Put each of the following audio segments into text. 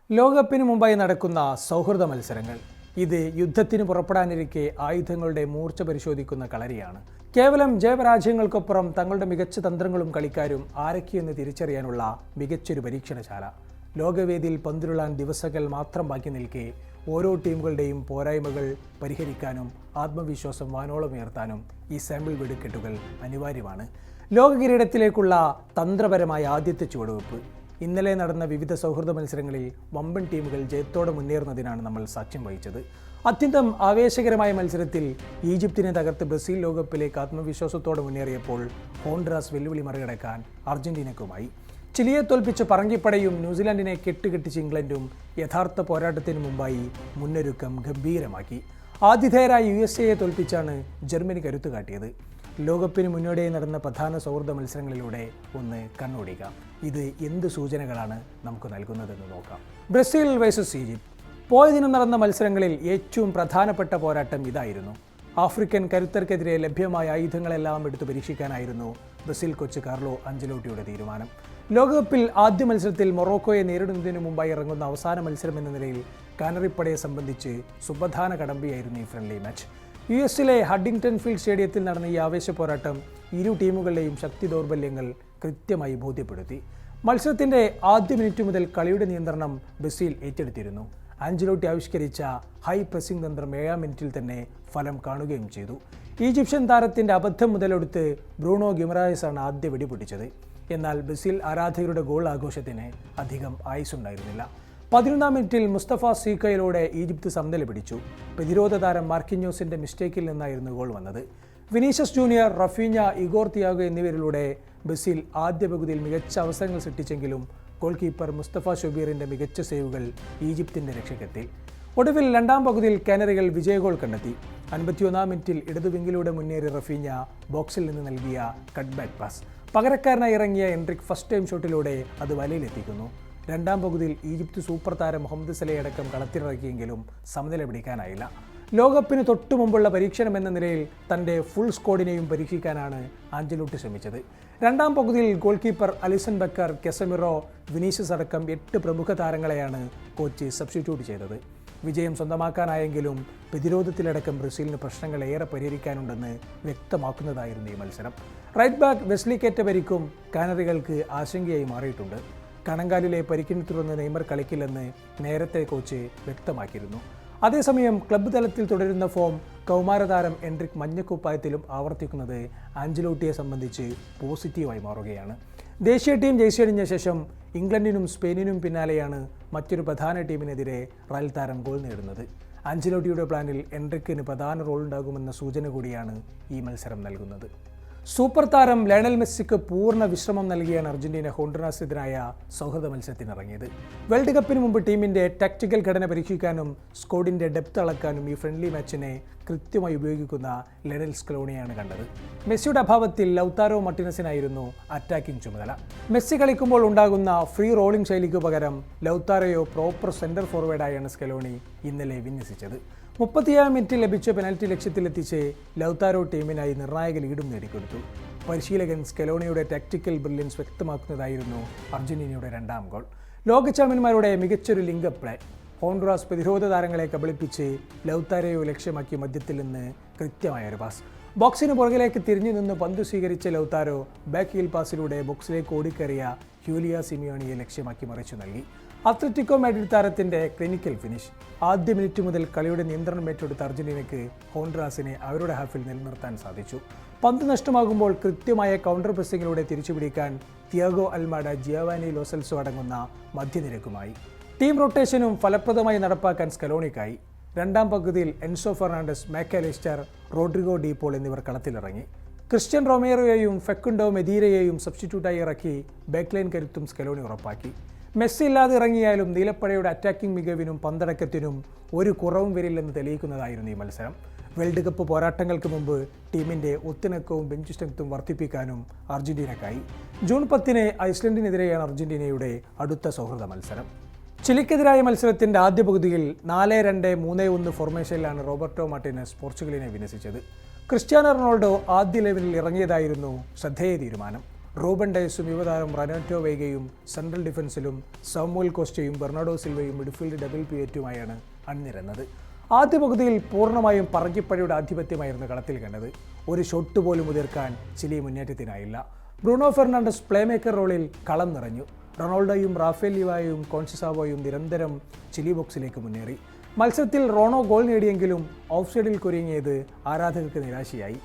ലോകകപ്പിന് മുമ്പായി നടക്കുന്ന സൗഹൃദ മത്സരങ്ങൾ. ഇത് യുദ്ധത്തിന് പുറപ്പെടാനിരിക്കെ ആയുധങ്ങളുടെ മൂർച്ച പരിശോധിക്കുന്ന കളരിയാണ്. കേവലം ജയപരാജയങ്ങൾക്കൊപ്പുറം തങ്ങളുടെ മികച്ച തന്ത്രങ്ങളും കളിക്കാരും ആരൊക്കെയെന്ന് തിരിച്ചറിയാനുള്ള മികച്ചൊരു പരീക്ഷണശാല. ലോകവേദിയിൽ പന്തുരുളാൻ ദിവസങ്ങൾ മാത്രം ബാക്കി നിൽക്കെ ഓരോ ടീമുകളുടെയും പോരായ്മകൾ പരിഹരിക്കാനും ആത്മവിശ്വാസം വാനോളം ഉയർത്താനും ഈ സാമ്പിൾ വെടിക്കെട്ടുകൾ അനിവാര്യമാണ്. ലോക കിരീടത്തിലേക്കുള്ള തന്ത്രപരമായ ആദ്യത്തെ ചുവടുവെപ്പ്. ഇന്നലെ നടന്ന വിവിധ സൗഹൃദ മത്സരങ്ങളിൽ വമ്പൻ ടീമുകൾ ജയത്തോടെ മുന്നേറുന്നതിനാണ് നമ്മൾ സാക്ഷ്യം വഹിച്ചത്. അത്യന്തം ആവേശകരമായ മത്സരത്തിൽ ഈജിപ്തിനെ തകർത്ത് ബ്രസീൽ ലോകകപ്പിലേക്ക് ആത്മവിശ്വാസത്തോടെ മുന്നേറിയപ്പോൾ ഹോണ്ട്രാസ് വെല്ലുവിളി മറികടക്കാൻ അർജന്റീനക്കുമായി. ചിലിയെ തോൽപ്പിച്ച പറങ്കിപ്പടയും ന്യൂസിലാൻഡിനെ കെട്ടുകെട്ടിച്ച് ഇംഗ്ലണ്ടും യഥാർത്ഥ പോരാട്ടത്തിന് മുമ്പായി മുന്നൊരുക്കം ഗംഭീരമാക്കി. ആതിഥേയരായ USA തോൽപ്പിച്ചാണ് ജർമ്മനി കരുത്തു കാട്ടിയത്. ലോകകപ്പിന് മുന്നോടിയായി നടന്ന പ്രധാന സൗഹൃദ മത്സരങ്ങളിലൂടെ ഒന്ന് കണ്ണോടിക്കാം. ഇത് എന്ത് സൂചനകളാണ് നമുക്ക് നൽകുന്നതെന്ന് നോക്കാം. Brazil versus Egypt. പോയ ദിനം നടന്ന മത്സരങ്ങളിൽ ഏറ്റവും പ്രധാനപ്പെട്ട പോരാട്ടം ഇതായിരുന്നു. ആഫ്രിക്കൻ കരുത്തർക്കെതിരെ ലഭ്യമായ ആയുധങ്ങളെല്ലാം എടുത്തു പരീക്ഷിക്കാനായിരുന്നു ബ്രസീൽ കോച്ച് കാർലോ അഞ്ചലോട്ടിയുടെ തീരുമാനം. ലോകകപ്പിൽ ആദ്യ മത്സരത്തിൽ മൊറോക്കോയെ നേരിടുന്നതിന് മുമ്പായി ഇറങ്ങുന്ന അവസാന മത്സരം എന്ന നിലയിൽ കാനറിപ്പടയെ സംബന്ധിച്ച് സുപ്രധാന കടമ്പയായിരുന്നു ഈ ഫ്രണ്ട്ലി മാച്ച്. US-ലെ ഹഡിംഗ്ടൺ ഫീൽഡ് സ്റ്റേഡിയത്തിൽ നടന്ന ഈ ആവേശ പോരാട്ടം ഇരു ടീമുകളുടെയും ശക്തി ദൗർബല്യങ്ങൾ കൃത്യമായി ബോധ്യപ്പെടുത്തി. മത്സരത്തിൻ്റെ ആദ്യ മിനിറ്റ് മുതൽ കളിയുടെ നിയന്ത്രണം ബ്രസീൽ ഏറ്റെടുത്തിരുന്നു. ആഞ്ചലോട്ടി ആവിഷ്കരിച്ച ഹൈ പ്രസിംഗ് തന്ത്രം 7-ാം മിനിറ്റിൽ തന്നെ ഫലം കാണുകയും ചെയ്തു. ഈജിപ്ഷ്യൻ താരത്തിൻ്റെ അബദ്ധം മുതലെടുത്ത് ബ്രൂണോ ഗിമറായസാണ് ആദ്യ വെടിപൊട്ടിച്ചത്. എന്നാൽ ബ്രസീൽ ആരാധകരുടെ ഗോൾ ആഘോഷത്തിന് അധികം ആയുസ്സുണ്ടായിരുന്നില്ല. 11-ാം മിനിറ്റിൽ മുസ്തഫ സീക്കയിലൂടെ ഈജിപ്ത് സമനില പിടിച്ചു. പ്രതിരോധ താരം മാർക്കിഞ്ഞോസിന്റെ മിസ്റ്റേക്കിൽ നിന്നായിരുന്നു ഗോൾ വന്നത്. Vinicius junior, Raphinha, Igor Thiago എന്നിവരിലൂടെ ബ്രസീൽ ആദ്യ പകുതിയിൽ മികച്ച അവസരങ്ങൾ സൃഷ്ടിച്ചെങ്കിലും ഗോൾ കീപ്പർ മുസ്തഫ ഷൊബീറിന്റെ മികച്ച സേവുകൾ ഈജിപ്തിന്റെ രക്ഷക്കെത്തി. ഒടുവിൽ രണ്ടാം പകുതിയിൽ കാനറികൾ വിജയ ഗോൾ കണ്ടെത്തി. 51-ാം മിനിറ്റിൽ ഇടതു വിങ്ങിലൂടെ മുന്നേറിയ റഫീഞ്ഞ ബോക്സിൽ നിന്ന് നൽകിയ കട്ട് ബാക്ക് പാസ്. പകരക്കാരനായി ഇറങ്ങിയ എൻട്രിക് ഫസ്റ്റ് ടൈം ഷോട്ടിലൂടെ അത് വലയിലെത്തിക്കുന്നു. രണ്ടാം പകുതിയിൽ ഈജിപ്ത് സൂപ്പർ താരം മുഹമ്മദ് സലയടക്കം കളത്തിലിറക്കിയെങ്കിലും സമനില പിടിക്കാനായില്ല. ലോകകപ്പിന് തൊട്ടു മുമ്പുള്ള പരീക്ഷണം എന്ന നിലയിൽ തൻ്റെ ഫുൾ സ്ക്വാഡിനെയും പരീക്ഷിക്കാനാണ് ആഞ്ചലോട്ടി ശ്രമിച്ചത്. രണ്ടാം പകുതിയിൽ goal keeper Alisson Becker, Casemiro, Vinicius അടക്കം 8 പ്രമുഖ താരങ്ങളെയാണ് കോച്ച് സബ്സ്റ്റിറ്റ്യൂട്ട് ചെയ്തത്. വിജയം സ്വന്തമാക്കാനായെങ്കിലും പ്രതിരോധത്തിലടക്കം ബ്രസീലിന് പ്രശ്നങ്ങൾ ഏറെ പരിഹരിക്കാനുണ്ടെന്ന് വ്യക്തമാക്കുന്നതായിരുന്നു ഈ മത്സരം. റൈറ്റ് ബാക്ക് വെസ്ലിക്കേറ്റ പരിക്കും കാനറികൾക്ക് ആശങ്കയായി മാറിയിട്ടുണ്ട്. കണങ്കാലിലെ പരിക്കിനെ തുടർന്ന് നെയ്മർ കളിക്കില്ലെന്ന് നേരത്തെ കോച്ച് വ്യക്തമാക്കിയിരുന്നു. അതേസമയം ക്ലബ്ബ് തലത്തിൽ തുടരുന്ന ഫോം കൗമാരതാരം എൻട്രിക് മഞ്ഞക്കുപ്പായത്തിലും ആവർത്തിക്കുന്നത് ആഞ്ചലോട്ടിയെ സംബന്ധിച്ച് പോസിറ്റീവായി മാറുകയാണ്. ദേശീയ ടീം ജയിച്ചടിഞ്ഞ ശേഷം ഇംഗ്ലണ്ടിനും സ്പെയിനിനും പിന്നാലെയാണ് മറ്റൊരു പ്രധാന ടീമിനെതിരെ റയൽ താരം ഗോൾ നേടുന്നത്. ആഞ്ചലോട്ടിയുടെ പ്ലാനിൽ എൻട്രിക്കിന് പ്രധാന റോൾ ഉണ്ടാകുമെന്ന സൂചന കൂടിയാണ് ഈ മത്സരം നൽകുന്നത്. സൂപ്പർ താരം ലയണൽ മെസ്സിക്ക് പൂർണ്ണ വിശ്രമം നൽകിയാണ് അർജന്റീന ഹോണ്ട്രാസിനെതിരായ സൗഹൃദ മത്സരത്തിനിറങ്ങിയത്. വേൾഡ് കപ്പിന് മുമ്പ് ടീമിൻ്റെ ടാക്ടിക്കൽ ഘടന പരീക്ഷിക്കാനും സ്ക്വാഡിൻ്റെ ഡെപ്ത് അളക്കാനും ഈ ഫ്രണ്ട്ലി മാച്ചിനെ കൃത്യമായി ഉപയോഗിക്കുന്ന ലയണൽ സ്കലോണിയാണ് കണ്ടത്. മെസ്സിയുടെ അഭാവത്തിൽ ലൗതാരോ മാർട്ടിനസിനായിരുന്നു അറ്റാക്കിംഗ് ചുമതല. മെസ്സി കളിക്കുമ്പോൾ ഉണ്ടാകുന്ന ഫ്രീ റോളിംഗ് ശൈലിക്ക് പകരം ലൗതാരോയോ പ്രോപ്പർ സെൻറ്റർ ഫോർവേഡായാണ് സ്കലോണി ഇന്നലെ വിന്യസിച്ചത്. 37-ാം മിനിറ്റിൽ ലഭിച്ച പെനൽറ്റി ലക്ഷ്യത്തിലെത്തിച്ച് ലൗതാരോ ടീമിനായി നിർണായക ലീഡും നേടിക്കൊടുത്തു. പരിശീലകൻ സ്കലോണിയുടെ ടാക്ടിക്കൽ ബ്രില്യൻസ് വ്യക്തമാക്കുന്നതായിരുന്നു അർജന്റീനയുടെ രണ്ടാം ഗോൾ. ലോക ചാമ്പ്യന്മാരുടെ മികച്ചൊരു ലിങ്കപ്പ് പ്ലേ. ഹോണ്ട്രാസ് പ്രതിരോധ താരങ്ങളെ കബളിപ്പിച്ച് ലൗതാരോയെ ലക്ഷ്യമാക്കി മധ്യത്തിൽ നിന്ന് കൃത്യമായൊരു പാസ്. ബോക്സിന് പുറകിലേക്ക് തിരിഞ്ഞു നിന്ന് പന്ത് സ്വീകരിച്ച ലൗതാരോ ബാക്ക് ഹീൽ പാസിലൂടെ ബോക്സിലേക്ക് ഓടിക്കയറിയ ഹ്യൂലിയ സിമിയോണിയെ ലക്ഷ്യമാക്കി മറിച്ചു നൽകി. അത്ലറ്റിക്കോ മാഡ്രിഡ് താരത്തിൻ്റെ ക്ലിനിക്കൽ ഫിനിഷ്. ആദ്യ മിനിറ്റ് മുതൽ കളിയുടെ നിയന്ത്രണം ഏറ്റെടുത്ത അർജന്റീനയ്ക്ക് ഹോണ്ട്രാസിനെ അവരുടെ ഹാഫിൽ നിലനിർത്താൻ സാധിച്ചു. പന്ത് നഷ്ടമാകുമ്പോൾ കൃത്യമായ കൗണ്ടർ പ്രസിംഗിലൂടെ തിരിച്ചുപിടിക്കാൻ തിയാഗോ അൽമാഡ, ജിയോവാനി ലോസെൽസോ അടങ്ങുന്ന മധ്യനിരക്കുമായി. ടീം റൊട്ടേഷനും ഫലപ്രദമായി നടപ്പാക്കാൻ സ്കലോണിക്കായി. രണ്ടാം പകുതിയിൽ Enzo Fernandez, Mac Allister, Rodrigo De Paul എന്നിവർ കളത്തിലിറങ്ങി. ക്രിസ്ത്യൻ റൊമേറോയെയും ഫെക്കുണ്ടോ മെദീരയെയും സബ്സ്റ്റിറ്റ്യൂട്ടായി ഇറക്കി ബാക്ക്ലൈൻ കരുത്തും സ്കലോണി ഉറപ്പാക്കി. മെസ്സി ഇല്ലാതെ ഇറങ്ങിയാലും നീലപ്പടയുടെ അറ്റാക്കിംഗ് മികവിനും പന്തടക്കത്തിനും ഒരു കുറവും വരില്ലെന്ന് തെളിയിക്കുന്നതായിരുന്നു ഈ മത്സരം. വേൾഡ് കപ്പ് പോരാട്ടങ്ങൾക്ക് മുമ്പ് ടീമിൻ്റെ ഒത്തിണക്കവും ബെഞ്ച് സ്ട്രെങ്ത്തും വർദ്ധിപ്പിക്കാനും അർജന്റീനക്കായി. ജൂൺ 10-ന് ഐസ്ലൻഡിനെതിരെയാണ് അർജന്റീനയുടെ അടുത്ത സൗഹൃദ മത്സരം. ചിലിക്കെതിരായ മത്സരത്തിൻ്റെ ആദ്യ പകുതിയിൽ 4-2-3-1 ഫോർമേഷനിലാണ് റോബർട്ടോ മാർട്ടിനസ് പോർച്ചുഗലിനെ വിന്യസിച്ചത്. ക്രിസ്ത്യാനോ റൊണാൾഡോ ആദ്യ ലെവലിൽ ഇറങ്ങിയതായിരുന്നു ശ്രദ്ധേയ തീരുമാനം. റൂബൻ ഡയസും യുവതാരം റെനാറ്റോ വെയ്ഗയും സെൻട്രൽ ഡിഫൻസിലും സാമുവൽ കോസ്റ്റയും ബെർണാഡോ സിൽവയും മിഡ്ഫീൽഡ് ഡബിൾ പിയറ്റുമായാണ് അണിനിരന്നത്. ആദ്യ പകുതിയിൽ പൂർണ്ണമായും പറങ്കിപ്പഴയുടെ ആധിപത്യമായിരുന്നു കളത്തിൽ കണ്ടത്. ഒരു ഷോട്ട് പോലും ഉതിർക്കാൻ ചിലി മുന്നേറ്റത്തിനായില്ല. ബ്രൂണോ ഫെർണാണ്ടസ് പ്ലേമേക്കർ റോളിൽ കളം നിറഞ്ഞു. റൊണാൾഡോയും റാഫേൽ ലിവായും കോൺസെസാവോയും നിരന്തരം ചിലി ബോക്സിലേക്ക് മുന്നേറി. മത്സരത്തിൽ റോണോ ഗോൾ നേടിയെങ്കിലും ഓഫ് സൈഡിൽ കുരുങ്ങിയത് ആരാധകർക്ക് നിരാശയായി.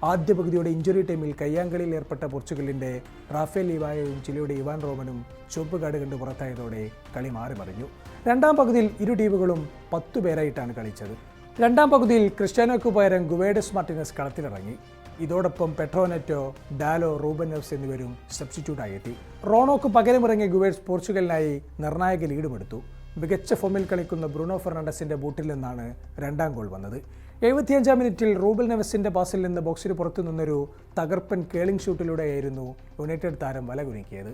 ആദ്യ പകുതിയുടെ ഇഞ്ചുറി ടൈമിൽ കയ്യാങ്കളിയിൽ ഏർപ്പെട്ട പോർച്ചുഗലിൻ്റെ റാഫേൽ ലിവായയും ചിലിയുടെ ഇവാൻ റോമനും ചുവപ്പ് കാർഡ് കണ്ട് പുറത്തായതോടെ കളി മാറിമറിഞ്ഞു. രണ്ടാം പകുതിയിൽ ഇരു ടീമുകളും 10 പേരായിട്ടാണ് കളിച്ചത്. രണ്ടാം പകുതിയിൽ ക്രിസ്ത്യാനോയ്ക്ക് പകരം ഗുവേഡസ് മാർട്ടിനസ് കളത്തിലിറങ്ങി. ഇതോടൊപ്പം പെട്രോനെറ്റോ, ഡാലോ, റൂബൻ നെവ്സ് എന്നിവരും സബ്സ്റ്റിറ്റ്യൂട്ടായി എത്തി. റോണോക്ക് പകരമിറങ്ങിയ ഗുവേഡ്സ് പോർച്ചുഗലിനായി നിർണായക ലീഡുമെടുത്തു. മികച്ച ഫോമിൽ കളിക്കുന്ന ബ്രൂണോ ഫെർണാണ്ടസിന്റെ ബൂട്ടിൽ നിന്നാണ് രണ്ടാം ഗോൾ വന്നത്. 75-ാം മിനിറ്റിൽ റൂബൻ നെവസിന്റെ പാസിൽ നിന്ന് ബോക്സിന് പുറത്തു നിന്നൊരു തകർപ്പൻ കേളിംഗ് ഷൂട്ടിലൂടെയായിരുന്നു യുണൈറ്റഡ് താരം വലകുലുക്കിയത്.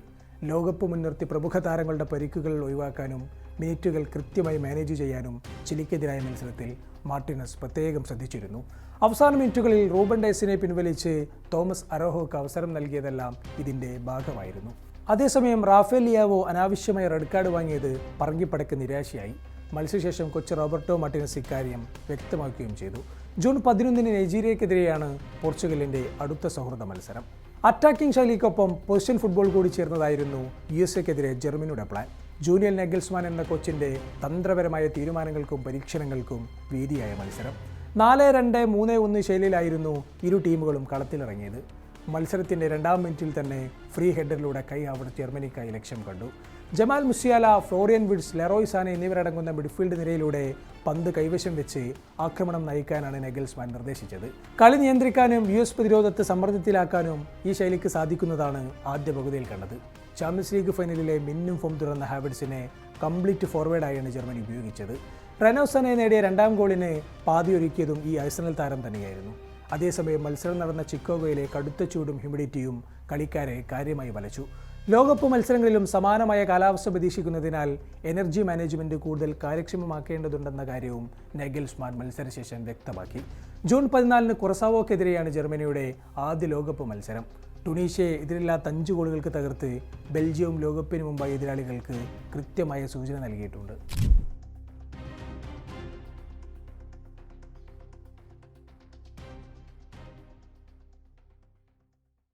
ലോകകപ്പ് മുൻനിർത്തി പ്രമുഖ താരങ്ങളുടെ പരിക്കുകൾ ഒഴിവാക്കാനും മിനിറ്റുകൾ കൃത്യമായി മാനേജ് ചെയ്യാനും ചിലിക്കെതിരായ മത്സരത്തിൽ മാർട്ടിനസ് പ്രത്യേകം ശ്രദ്ധിച്ചിരുന്നു. അവസാന മിനിറ്റുകളിൽ റൂബൻ ഡയസിനെ പിൻവലിച്ച് തോമസ് അരോഹോക്ക് അവസരം നൽകിയതെല്ലാം ഇതിൻ്റെ ഭാഗമായിരുന്നു. അതേസമയം റാഫേൽ ലിയാവോ അനാവശ്യമായ റെഡ് കാർഡ് വാങ്ങിയത് പറങ്കിപ്പടയ്ക്ക് നിരാശയായി. മത്സരശേഷം കോച്ച് റോബർട്ടോ മാർട്ടിനസ് ഇക്കാര്യം വ്യക്തമാക്കുകയും ചെയ്തു. ജൂൺ 11-ന് നൈജീരിയക്കെതിരെയാണ് പോർച്ചുഗലിൻ്റെ അടുത്ത സൗഹൃദ മത്സരം. അറ്റാക്കിംഗ് ശൈലിക്കൊപ്പം പൊസിഷൻ ഫുട്ബോൾ കൂടി ചേർന്നതായിരുന്നു USA-ക്കെതിരെ ജർമ്മനിയുടെ പ്ലാൻ. ജൂലിയൻ നഗൽസ്മാൻ എന്ന കോച്ചിൻ്റെ തന്ത്രപരമായ തീരുമാനങ്ങൾക്കും പരീക്ഷണങ്ങൾക്കും വേദിയായ മത്സരം. 4-2, 3-1 ശൈലിയിലായിരുന്നു ഇരു ടീമുകളും കളത്തിലിറങ്ങിയത്. മത്സരത്തിൻ്റെ രണ്ടാം മിനിറ്റിൽ തന്നെ ഫ്രീ ഹെഡറിലൂടെ കൈ അവർ ജർമ്മനിക്കായി ലക്ഷ്യം കണ്ടു. Jamal Musiala, Florian Wirtz, Leroy Sane എന്നിവരടങ്ങുന്ന മിഡ്ഫീൽഡ് നിരയിലൂടെ പന്ത് കൈവശം വെച്ച് ആക്രമണം നയിക്കാനാണ് നഗൽസ്മാൻ നിർദ്ദേശിച്ചത്. കളി നിയന്ത്രിക്കാനും US പ്രതിരോധത്തെ സമ്മർദ്ദത്തിലാക്കാനും ഈ ശൈലിക്ക് സാധിക്കുന്നതാണ് ആദ്യ പകുതിയിൽ കണ്ടത്. ചാമ്പ്യൻസ് ലീഗ് ഫൈനലിലെ മിന്നും ഫോം തുറന്ന ഹാവെർട്സിനെ കംപ്ലീറ്റ് ഫോർവേഡായാണ് ജർമ്മനി ഉപയോഗിച്ചത്. റെനോ സാനെ നേടിയ രണ്ടാം ഗോളിന് പാതിയൊരുക്കിയതും ഈ ആഴ്സണൽ താരം തന്നെയായിരുന്നു. അതേസമയം മത്സരം നടന്ന ചിക്കാഗോയിലെ കടുത്ത ചൂടും ഹ്യൂമിഡിറ്റിയും കളിക്കാരെ കാര്യമായി വലച്ചു. ലോകകപ്പ് മത്സരങ്ങളിലും സമാനമായ കാലാവസ്ഥ പ്രതീക്ഷിക്കുന്നതിനാൽ എനർജി മാനേജ്മെൻറ്റ് കൂടുതൽ കാര്യക്ഷമമാക്കേണ്ടതുണ്ടെന്ന കാര്യവും നഗൽസ്മാൻ മത്സരശേഷം വ്യക്തമാക്കി. ജൂൺ 14-ന് കുറസാവോക്കെതിരെയാണ് ജർമ്മനിയുടെ ആദ്യ ലോകകപ്പ് മത്സരം. ടുണീഷ്യയെ എതിരില്ലാത്ത 5 ഗോളുകൾക്ക് തകർത്ത് ബെൽജിയവും ലോകകപ്പിന് മുമ്പായി എതിരാളികൾക്ക് കൃത്യമായ സൂചന നൽകിയിട്ടുണ്ട്.